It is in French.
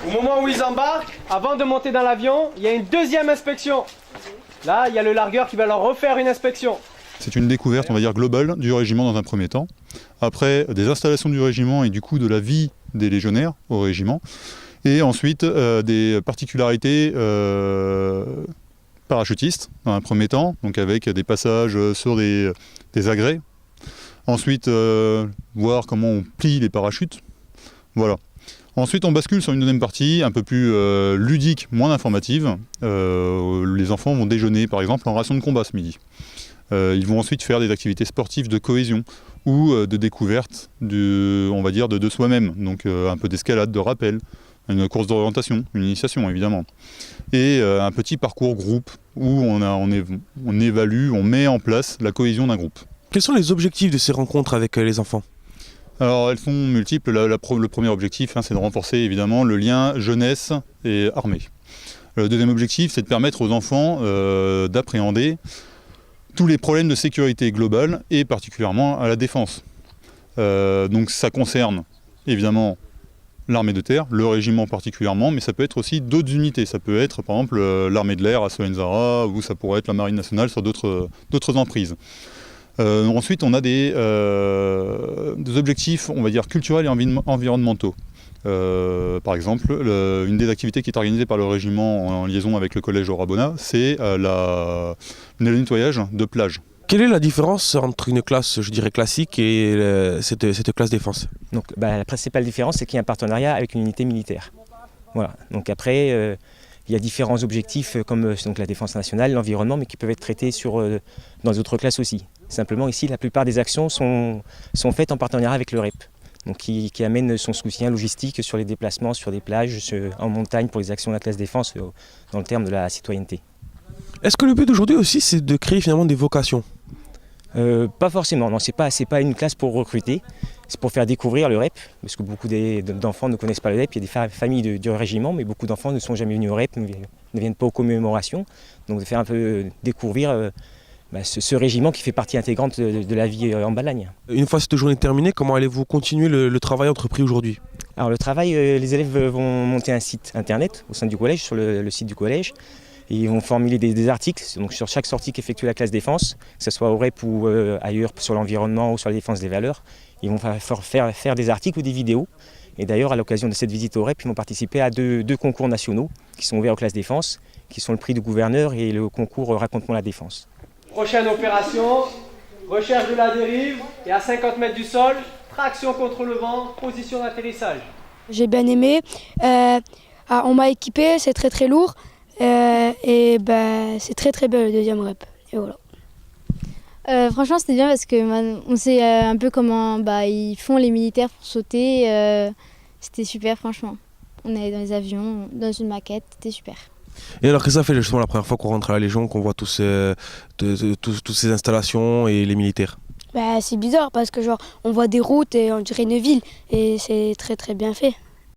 Au moment où ils embarquent, avant de monter dans l'avion, il y a une deuxième inspection. Là, il y a le largueur qui va leur refaire une inspection. C'est une découverte, on va dire, globale du régiment dans un premier temps. Après, des installations du régiment et du coup de la vie des légionnaires au régiment. Et ensuite, des particularités parachutistes dans un premier temps, donc avec des passages sur des agrès. Ensuite, voir comment on plie les parachutes. Voilà. Ensuite, on bascule sur une deuxième partie, un peu plus ludique, moins informative. Les enfants vont déjeuner, par exemple, en ration de combat ce midi. Ils vont ensuite faire des activités sportives de cohésion ou de découverte, on va dire, de soi-même. Donc un peu d'escalade, de rappel, une course d'orientation, une initiation évidemment. Et un petit parcours groupe où on évalue, on met en place la cohésion d'un groupe. Quels sont les objectifs de ces rencontres avec les enfants ? Alors elles sont multiples. Le premier objectif, c'est de renforcer évidemment le lien jeunesse et armée. Le deuxième objectif, c'est de permettre aux enfants d'appréhender tous les problèmes de sécurité globale et particulièrement à la défense. Donc ça concerne évidemment l'armée de terre, le régiment particulièrement, mais ça peut être aussi d'autres unités. Ça peut être par exemple l'armée de l'air à Solenzara ou ça pourrait être la marine nationale sur d'autres emprises. Ensuite, on a des objectifs, on va dire, culturels et environnementaux. Par exemple, une des activités qui est organisée par le régiment en liaison avec le collège au Rabona, c'est le nettoyage de plages. Quelle est la différence entre une classe, je dirais, classique et cette classe défense ? Donc, la principale différence, c'est qu'il y a un partenariat avec une unité militaire. Voilà. Donc après, il y a différents objectifs comme donc la défense nationale, l'environnement, mais qui peuvent être traités dans d'autres classes aussi. Simplement ici, la plupart des actions sont faites en partenariat avec le REP, donc qui amène son soutien logistique sur les déplacements, sur des plages, en montagne pour les actions de la classe défense dans le terme de la citoyenneté. Est-ce que le but d'aujourd'hui aussi, c'est de créer finalement des vocations ? Pas forcément, non, c'est pas une classe pour recruter, c'est pour faire découvrir le REP, parce que beaucoup d'enfants ne connaissent pas le REP, il y a des familles du régiment, mais beaucoup d'enfants ne sont jamais venus au REP, ne viennent pas aux commémorations, donc de faire un peu découvrir ce régiment qui fait partie intégrante de la vie en Balagne. Une fois cette journée terminée, comment allez-vous continuer le travail entrepris aujourd'hui ? Alors le travail, les élèves vont monter un site internet au sein du collège, sur le site du collège. Et ils vont formuler des articles donc sur chaque sortie qu'effectue la classe défense, que ce soit au REP ou ailleurs sur l'environnement ou sur la défense des valeurs. Ils vont faire des articles ou des vidéos. Et d'ailleurs, à l'occasion de cette visite au REP, ils vont participer à deux concours nationaux qui sont ouverts aux classes défense, qui sont le prix du gouverneur et le concours Raconte-moi la défense. Prochaine opération, recherche de la dérive et à 50 mètres du sol, traction contre le vent, position d'atterrissage. J'ai bien aimé. On m'a équipé, c'est très très lourd. C'est très très bien le deuxième rep. Et voilà. Franchement, c'était bien parce qu'on sait un peu comment ils font les militaires pour sauter. C'était super, franchement. On est dans les avions, dans une maquette, c'était super. Et alors, qu'est-ce que ça fait justement la première fois qu'on rentre à la Légion, qu'on voit toutes ces installations et les militaires ? C'est bizarre parce que on voit des routes et on dirait une ville et c'est très très bien fait.